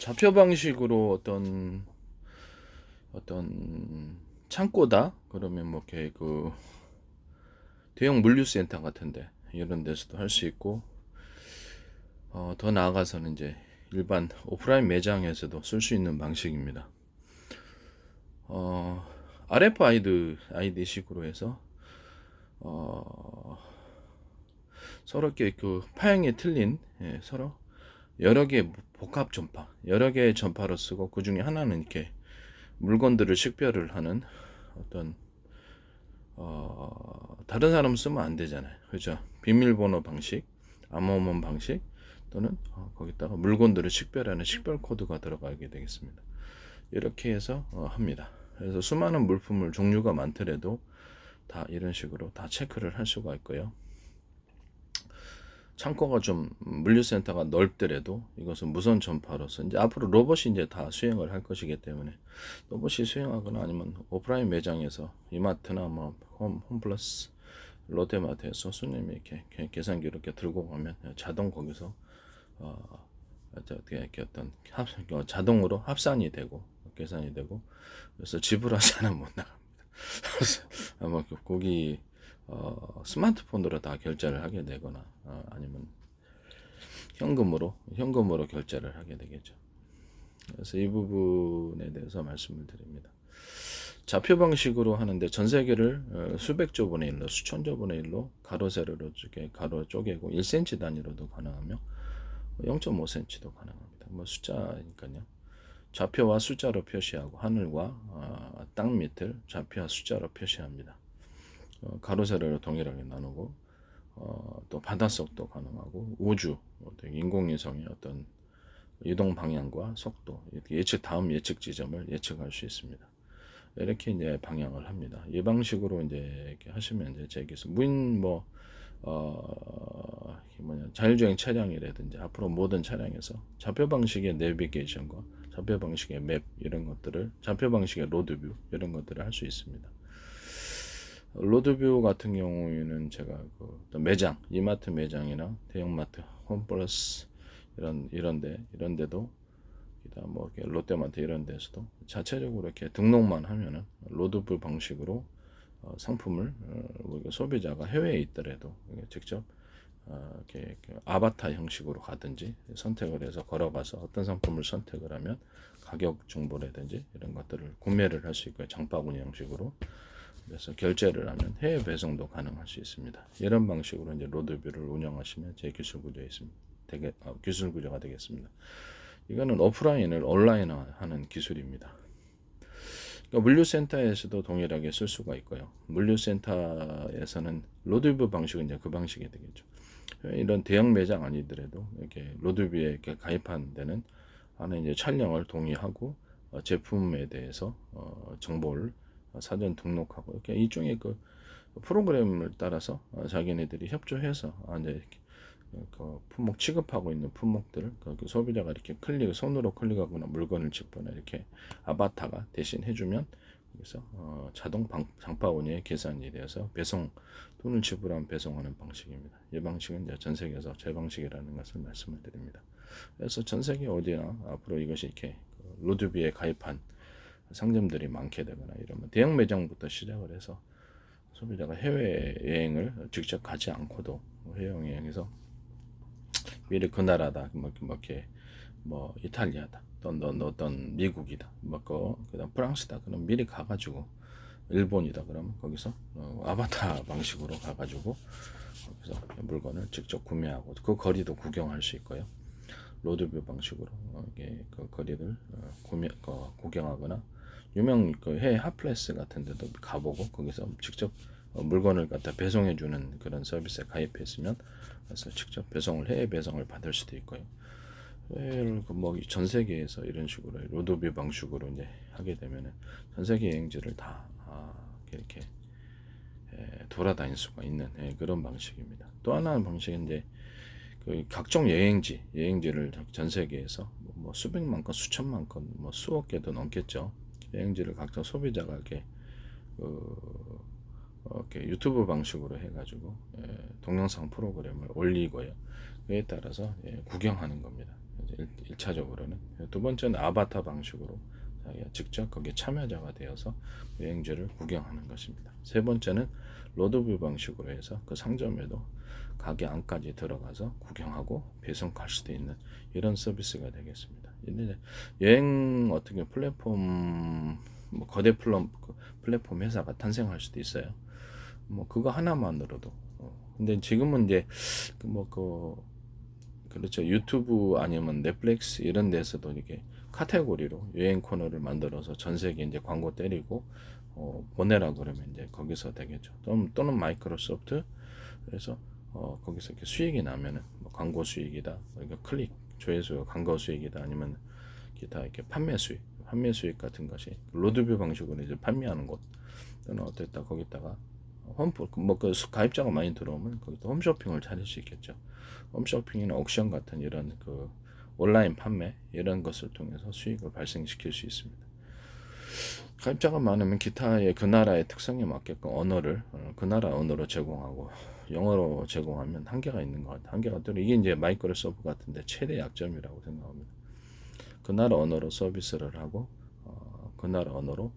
좌표 방식으로 어떤 창고다 그러면 뭐 이렇게 그 대형 물류센터 같은데 이런 데서도 할 수 있고, 더 나아가서는 이제 일반 오프라인 매장에서도 쓸 수 있는 방식입니다. 어, RFID 식으로 해서 어, 서로 이렇게 그 파형이 틀린, 서로 여러 개의 복합 전파, 여러 개의 전파로 쓰고 그 중에 하나는 이렇게 물건들을 식별을 하는 어떤, 다른 사람 쓰면 안 되잖아요. 그죠? 비밀번호 방식, 암호문 방식 또는 거기다가 물건들을 식별하는 식별 코드가 들어가게 되겠습니다. 이렇게 해서 합니다. 그래서 수많은 물품을 종류가 많더라도 다 이런 식으로 다 체크를 할 수가 있고요. 창고가 좀 물류센터가 넓더라도 이것은 무선 전파로서 이제 앞으로 로봇이 이제 다 수행을 할 것이기 때문에 로봇이 수행하거나 아니면 오프라인 매장에서 이마트나 뭐 홈플러스 롯데마트에서 손님이 이렇게 계산기 이렇게 들고 가면 자동 거기서 어떻게 이렇게 어떤 자동으로 합산이 되고 계산이 되고, 그래서 지불하자는 못 나갑니다. 그래서 아마 거기 스마트폰으로 다 결제를 하게 되거나 아니면 현금으로 결제를 하게 되겠죠. 그래서 이 부분에 대해서 말씀을 드립니다. 좌표 방식으로 하는데 전 세계를 수백조 분의 1로 수천조 분의 1로 가로 세로로 가로 쪼개고 1cm 단위로도 가능하며 0.5cm도 가능합니다. 뭐 숫자니까요. 좌표와 숫자로 표시하고 하늘과 땅 밑을 좌표와 숫자로 표시합니다. 가로 세로로 동일하게 나누고, 또 바닷속도 가능하고 우주, 인공위성의 어떤 이동 방향과 속도, 다음 예측 지점을 예측할 수 있습니다. 이렇게 이제 방향을 합니다. 이 방식으로 이제 이렇게 하시면 이제 제 기술 무인 자율주행 차량이라든지 앞으로 모든 차량에서 좌표 방식의 내비게이션과 좌표 방식의 맵 이런 것들을, 좌표 방식의 로드뷰 이런 것들을 할 수 있습니다. 로드뷰 같은 경우에는 제가 그 매장, 이마트 매장이나 대형마트, 홈플러스 이런 데도, 뭐 이렇게 롯데마트 이런 데서도 자체적으로 이렇게 등록만 하면은 로드뷰 방식으로 상품을, 우리가 소비자가 해외에 있더라도 직접 이렇게 아바타 형식으로 가든지 선택을 해서 걸어가서 어떤 상품을 선택을 하면 가격 정보라든지 이런 것들을 구매를 할 수 있고요. 장바구니 형식으로. 그래서 결제를 하면 해외 배송도 가능할 수 있습니다. 이런 방식으로 이제 로드뷰를 운영하시면 제 기술 구조에 있습니다. 기술 구조가 되겠습니다. 이거는 오프라인을 온라인화하는 기술입니다. 그러니까 물류센터에서도 동일하게 쓸 수가 있고요. 물류센터에서는 로드뷰 방식은 이제 그 방식이 되겠죠. 이런 대형 매장 아니더라도 이렇게 로드뷰에 이렇게 가입한 데는 안에 이제 촬영을 동의하고 제품에 대해서 정보를 사전 등록하고 이렇게 일종의 그 프로그램을 따라서 자기네들이 협조해서 이제 그 품목 취급하고 있는 품목들을 그 소비자가 이렇게 손으로 클릭하거나 물건을 집거나 이렇게 아바타가 대신 해주면 그래서 자동 장바구니에 계산이 되어서 돈을 지불하면 배송하는 방식입니다. 이 방식은 이제 전 세계에서 제 방식이라는 것을 말씀을 드립니다. 그래서 전 세계 어디나 앞으로 이것이 이렇게 로드뷰에 가입한 상점들이 많게 되거나 이러면 대형 매장부터 시작을 해서 소비자가 해외 여행을 직접 가지 않고도 해외 여행에서 미리 그 나라다, 뭐 이탈리아다, 어떤 미국이다, 그다음 프랑스다, 그럼 미리 가가지고 일본이다, 그러면 거기서 아바타 방식으로 가가지고 거기서 물건을 직접 구매하고 그 거리도 구경할 수 있고요. 로드뷰 방식으로 그 거리를 구경하거나 유명 그 해외 핫플레스 같은 데도 가보고 거기서 직접 물건을 갖다 배송해 주는 그런 서비스에 가입했으면 그래서 직접 해외 배송을 받을 수도 있고요. 뭐전 세계에서 이런 식으로 로드뷰 방식으로 이제 하게 되면은 전 세계 여행지를 다 이렇게 돌아다닐 수가 있는 그런 방식입니다. 또 하나는 방식은 이제 그 각종 여행지를 전 세계에서 뭐 수백만 건, 수천만 건, 뭐 수억 개도 넘겠죠. 여행지를 각종 소비자가 이렇게 유튜브 방식으로 해가지고 동영상 프로그램을 올리고요. 그에 따라서 구경하는 겁니다. 1차적으로는. 두 번째는 아바타 방식으로 자기가 직접 거기에 참여자가 되어서 여행지를 구경하는 것입니다. 세 번째는 로드뷰 방식으로 해서 그 상점에도 가게 안까지 들어가서 구경하고 배송할 수도 있는 이런 서비스가 되겠습니다. 여행 어떻게 플랫폼 뭐 거대 플랫폼 회사가 탄생할 수도 있어요. 뭐 그거 하나만으로도. 근데 지금은 이제 그렇죠. 유튜브 아니면 넷플릭스 이런 데서도 이렇게 카테고리로 여행 코너를 만들어서 전 세계 이제 광고 때리고 보내라 그러면 이제 거기서 되겠죠. 또는 마이크로소프트 그래서 거기서 이렇게 수익이 나면은 뭐 광고 수익이다, 그러니까 클릭 조회수 광고 수익이다, 아니면 기타 이렇게 판매 수익 같은 것이 로드뷰 방식으로 이제 판매하는 곳 또는 어땠다 거기다가 그 가입자가 많이 들어오면 거기다 홈쇼핑을 차릴 수 있겠죠. 홈쇼핑이나 옥션 같은 이런 그 온라인 판매 이런 것을 통해서 수익을 발생시킬 수 있습니다. 가입자가 많으면 기타의 그 나라의 특성에 맞게끔 언어를 그 나라 언어로 제공하고 영어로 제공하면 한계가 있는 것 같아요. 한계가 또 이게 이제 마이크로소프트 같은데 최대 약점이라고 생각합니다. 그 나라 언어로 서비스를 하고 그 나라 언어로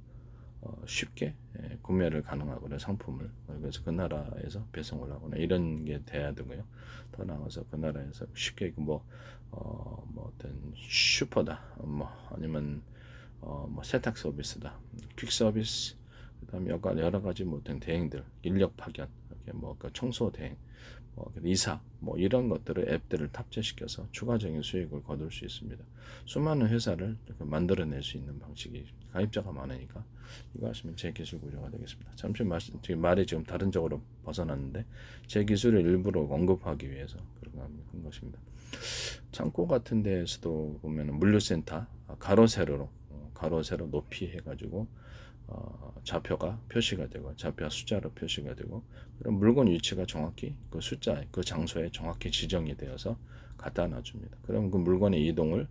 쉽게 구매를 가능하거나 상품을 그래서 그 나라에서 배송을 하거나 이런 게 돼야 되고요. 더 나아가서 그 나라에서 쉽게 뭐 어떤 슈퍼다 뭐 아니면 뭐 세탁 서비스다 퀵 서비스 그다음에 여러 가지 뭐 대행들 인력 파견 이렇게 뭐 청소 대행 이사 뭐 이런 것들을 앱들을 탑재시켜서 추가적인 수익을 거둘 수 있습니다. 수많은 회사를 만들어낼 수 있는 방식이 가입자가 많으니까 이거 하시면 제 기술 구조가 되겠습니다. 잠시 말이 지금 다른 쪽으로 벗어났는데 제 기술을 일부러 언급하기 위해서 그런 한 것입니다. 창고 같은 데에서도 보면 물류센터 가로 세로로 높이 해가지고 좌표가 표시가 되고 좌표 숫자로 표시가 되고 그럼 물건 위치가 정확히 그 숫자 그 장소에 정확히 지정이 되어서 갖다 놔줍니다. 그럼 그 물건의 이동을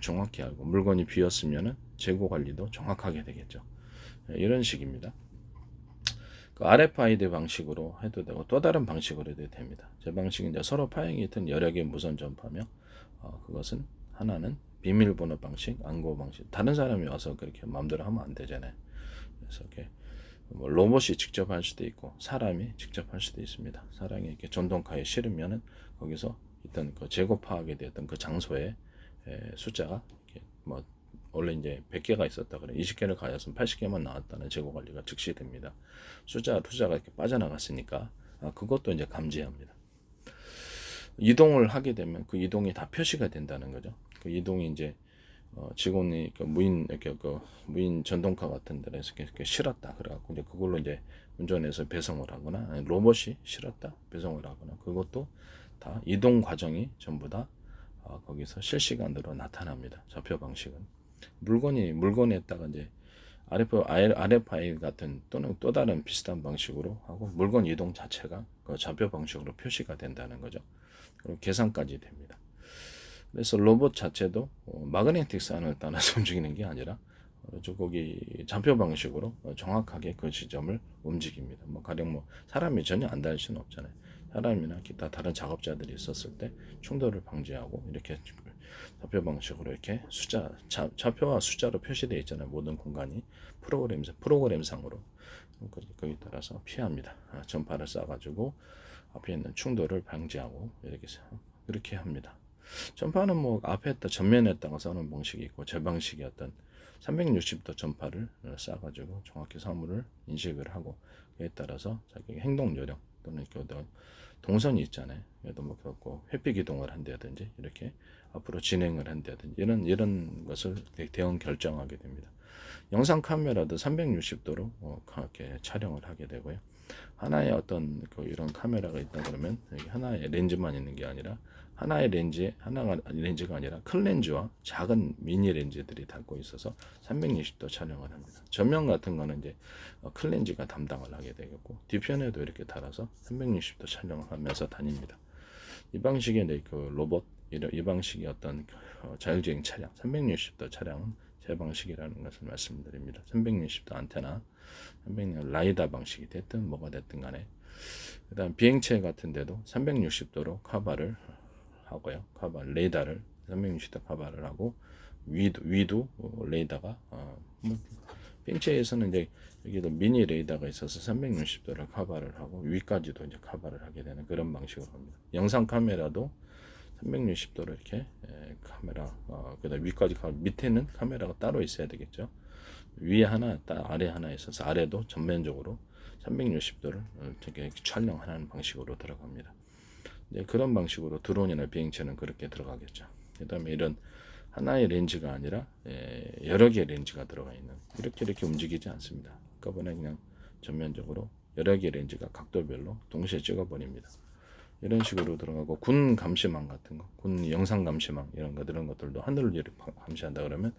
정확히 알고 물건이 비었으면은 재고 관리도 정확하게 되겠죠. 이런 식입니다. 그 RFID 방식으로 해도 되고 또 다른 방식으로 해도 됩니다. 제 방식은 이제 서로 파행이 든 여러 개의 무선 전파며 그것은 하나는 비밀번호 방식,暗号 방식. 다른 사람이 와서 그렇게 마음대로 하면 안 되잖아요. 그래서 이렇게 뭐 로봇이 직접 할 수도 있고 사람이 직접 할 수도 있습니다. 사람이 이렇게 전동카에 실으면은 거기서 있던 그 재고 파악이 되었던 그 장소에 숫자가 이렇게 뭐 원래 이제 100개가 있었다 그래 20개를 가졌으면 80개만 나왔다는 재고 관리가 즉시 됩니다. 숫자가 이렇게 빠져나갔으니까 그것도 이제 감지합니다. 이동을 하게 되면 그 이동이 다 표시가 된다는 거죠. 그 이동이 이제 직원이 무인 전동카 같은 데서 이렇게 실었다 그래갖고 이제 그걸로 이제 운전해서 배송을 하거나 로봇이 실었다 배송을 하거나 그것도 다 이동 과정이 전부 다 거기서 실시간으로 나타납니다. 좌표 방식은 물건에다가 이제 RFI 같은 또는 또 다른 비슷한 방식으로 하고 물건 이동 자체가 그 좌표 방식으로 표시가 된다는 거죠. 그리고 계산까지 됩니다. 그래서 로봇 자체도 마그네틱 산을 따라서 움직이는 게 아니라 거기 좌표 방식으로 정확하게 그 지점을 움직입니다. 뭐 가령 뭐 사람이 전혀 안 닿을 수는 없잖아요. 사람이나 기타 다른 작업자들이 있었을 때 충돌을 방지하고 이렇게 좌표 방식으로 이렇게 좌표와 숫자로 표시되어 있잖아요. 모든 공간이 프로그램상으로 거기에 따라서 피합니다. 전파를 쏴가지고 앞에 있는 충돌을 방지하고 이렇게 합니다. 전파는 뭐 앞에다 전면에다가 쏘는 방식이 있고 제 방식이 어떤 360도 전파를 쏴가지고 정확히 사물을 인식을 하고 그에 따라서 자기 행동 요령 또는 동선이 있잖아요. 그래도 뭐 그렇고 회피 기동을 한다든지 이렇게 앞으로 진행을 한다든지 이런 것을 대응 결정하게 됩니다. 영상 카메라도 360도로 이렇게 촬영을 하게 되고요. 하나의 어떤 이런 카메라가 있다 그러면 하나의 렌즈만 있는 게 아니라 하나가 렌즈가 아니라 큰 렌즈와 작은 미니 렌즈들이 닿고 있어서 360도 촬영을 합니다. 전면 같은 거는 이제 큰 렌즈가 담당을 하게 되겠고 뒤편에도 이렇게 달아서 360도 촬영을 하면서 다닙니다. 이 방식의 그 로봇 이 방식의 어떤 자율주행 차량 360도 차량은 제 방식이라는 것을 말씀드립니다. 360도 안테나 360도 라이다 방식이 됐든 뭐가 됐든 간에 그 다음 비행체 같은 데도 360도로 커버를 하고요. 레이더를 360도 커버를 하고 위도 레이더가 뭐 빙체에서는 이제 여기도 미니 레이더가 있어서 360도를 커버를 하고 위까지도 이제 커버를 하게 되는 그런 방식으로 합니다. 영상 카메라도 360도로 이렇게 카메라 그다음 위까지 밑에는 카메라가 따로 있어야 되겠죠. 위에 하나, 아래 하나 있어서 아래도 전면적으로 360도를 이렇게 촬영하는 방식으로 들어갑니다. 이제 그런 방식으로 드론이나 비행체는 그렇게 들어가겠죠. 그다음에 이런 하나의 렌즈가 아니라 여러 개의 렌즈가 들어가 있는 이렇게 움직이지 않습니다. 그거는 그냥 전면적으로 여러 개의 렌즈가 각도별로 동시에 찍어버립니다. 이런 식으로 들어가고 군 감시망 같은 거, 군 영상 감시망 이런 것들도 하늘을 이렇게 감시한다 그러면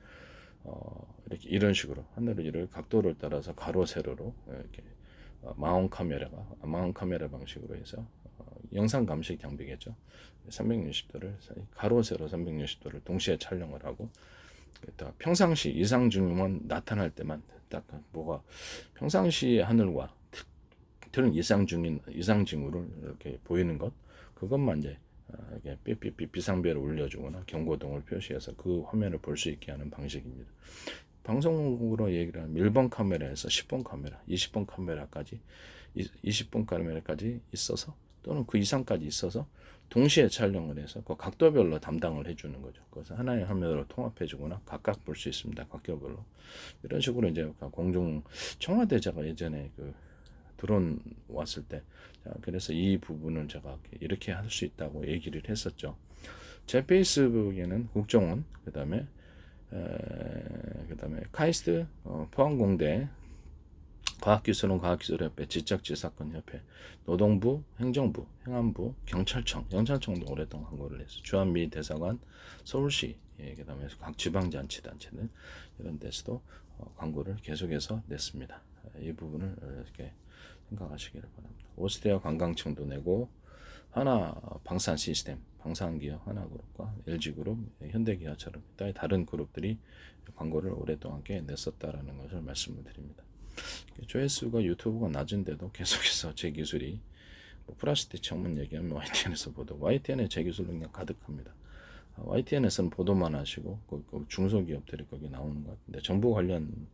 이렇게 이런 식으로 하늘을 각도를 따라서 가로 세로로 이렇게 마운트 카메라 방식으로 해서 영상 감시 장비겠죠. 360도를 가로 세로 360도를 동시에 촬영을 하고 평상시 이상 징후만 나타날 때만 딱 뭐가 평상시 하늘과 특별한 이상 징후를 이렇게 보이는 것 그것만 이제 이렇게 삐삐삐 비상벨을 울려주거나 경고등을 표시해서 그 화면을 볼 수 있게 하는 방식입니다. 방송국으로 얘기를 하면 1번 카메라에서 10번 카메라, 20번 카메라까지 20번 카메라까지 있어서 또는 그 이상까지 있어서 동시에 촬영을 해서 그 각도별로 담당을 해주는 거죠. 그래서 하나의 화면으로 통합해주거나 각각 볼 수 있습니다. 각도별로 이런 식으로 이제 공중 청와대 제가 예전에 그 드론 왔을 때 그래서 이 부분을 제가 이렇게 할 수 있다고 얘기를 했었죠. 제 페이스북에는 국정원 그다음에 카이스트 포항공대 과학기술원과학기술협회 지적지사건협회 노동부 행정부 행안부 경찰청도 오랫동안 광고를 했어요. 주한미 대사관 서울시 그다음에 각 지방자치단체들 이런 데서도 광고를 계속해서 냈습니다. 이 부분을 이렇게 생각하시기를 바랍니다. 오스테아 관광청도 내고 하나 방산 시스템 방산기업 하나그룹과 LG그룹 현대기아처럼 다른 그룹들이 광고를 오랫동안 꽤 냈었다라는 것을 말씀을 드립니다. 조회수가 유튜브가 낮은데도 계속해서 제 기술이 플라스틱 전문 얘기하면 YTN에서 보도 YTN에 제 기술 능력 가득합니다. YTN에서는 보도만 하시고 그 중소기업들이 거기 나오는 것 같은데 정부 관련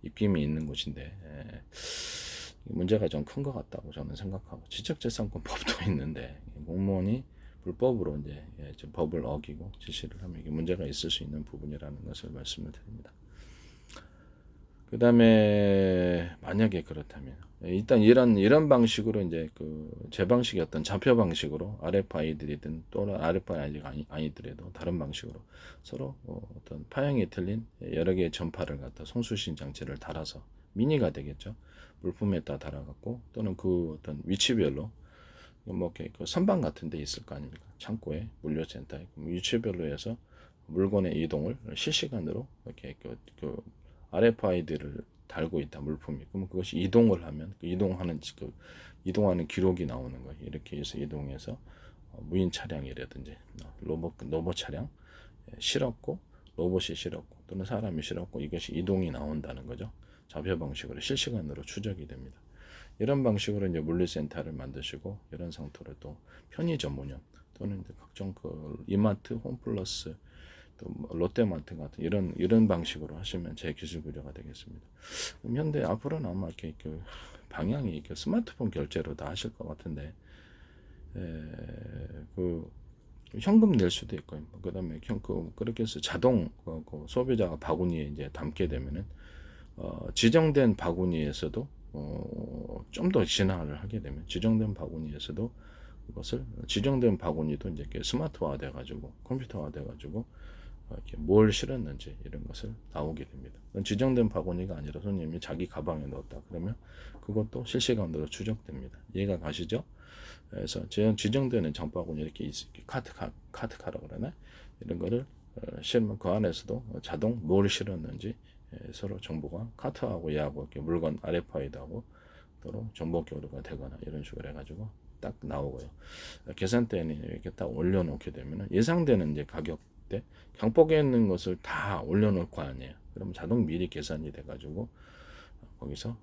입김이 있는 곳인데 문제가 좀 큰 것 같다고 저는 생각하고 지적재산권법도 있는데 공무원이 불법으로 이제 법을 어기고 지시를 하면 이게 문제가 있을 수 있는 부분이라는 것을 말씀을 드립니다. 그 다음에 만약에 그렇다면 일단 이런 방식으로 이제 제 방식이 어떤 좌표 방식으로 RFID든 또는 RFID가 아니더라도 다른 방식으로 서로 어떤 파형이 틀린 여러 개의 전파를 갖다 송수신 장치를 달아서 미니가 되겠죠. 물품에다 달아갖고 또는 그 어떤 위치별로 뭐 이렇게 그 선반 같은 데 있을 거 아닙니까? 창고에 물류센터에 위치별로 해서 물건의 이동을 실시간으로 이렇게 RFID를 달고 있다 물품이 그러면 그것이 이동을 하면 이동하는 기록이 나오는 거예요. 이렇게 해서 이동해서 무인 차량이라든지 로봇 차량 실었고 로봇이 실었고 또는 사람이 실었고 이것이 이동이 나온다는 거죠. 좌표 방식으로 실시간으로 추적이 됩니다. 이런 방식으로 이제 물류센터를 만드시고 이런 상태로 또 편의점 운영 또는 이제 각종 이마트, 홈플러스 또 롯데마트 같은 이런 방식으로 하시면 제 기술 구조가 되겠습니다. 그럼 현대 앞으로는 아마 이렇게 방향이 이렇게 스마트폰 결제로 다 하실 것 같은데 현금 낼 수도 있고요. 그다음에 그렇게 해서 자동 소비자가 바구니에 이제 담게 되면은 지정된 바구니에서도 좀 더 진화를 하게 되면 지정된 바구니에서도 그것을 지정된 바구니도 이제 스마트화 돼가지고 컴퓨터화 돼가지고 이렇게 뭘 실었는지 이런 것을 나오게 됩니다. 지정된 바구니가 아니라 손님이 자기 가방에 넣었다 그러면 그것도 실시간으로 추적됩니다. 이해가 가시죠? 그래서 지정되는 장바구니 이렇게 카드카라 그러나 이런 거를 실으면 그 안에서도 자동 뭘 실었는지 서로 정보가 카트하고 얘하고 이렇게 물건 RFID하고 서로 정보 교류가 되거나 이런 식으로 해가지고 딱 나오고요. 계산대에 이렇게 딱 올려놓게 되면 예상되는 이제 가격대 경폭에 있는 것을 다 올려놓을 거 아니에요. 그러면 자동 미리 계산이 돼가지고 거기서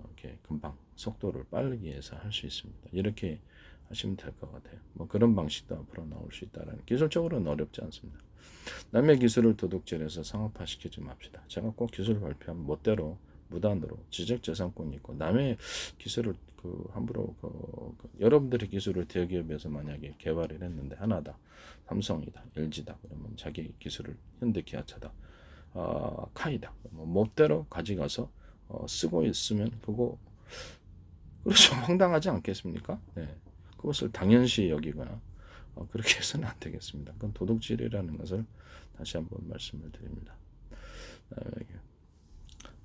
이렇게 금방 속도를 빠르게 해서 할 수 있습니다. 이렇게 하시면 될 것 같아요. 뭐 그런 방식도 앞으로 나올 수 있다라는 기술적으로는 어렵지 않습니다. 남의 기술을 도둑질해서 상업화시키지 맙시다. 제가 꼭 기술 발표하면 멋대로 무단으로 지적재산권이 있고 남의 기술을 함부로 여러분들의 기술을 대기업에서 만약에 개발을 했는데 하나다, 삼성이다, LG다 그러면 자기 기술을 현대기아차다, 카이다 뭐 멋대로 가져가서 쓰고 있으면 그거 그렇죠. 황당하지 않겠습니까? 네. 그것을 당연시 여기거나 그렇게 해서는 안 되겠습니다. 그건 도둑질이라는 것을 다시 한번 말씀을 드립니다.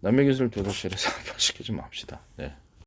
남의 기술 도둑질해서 시키지 맙시다. 네.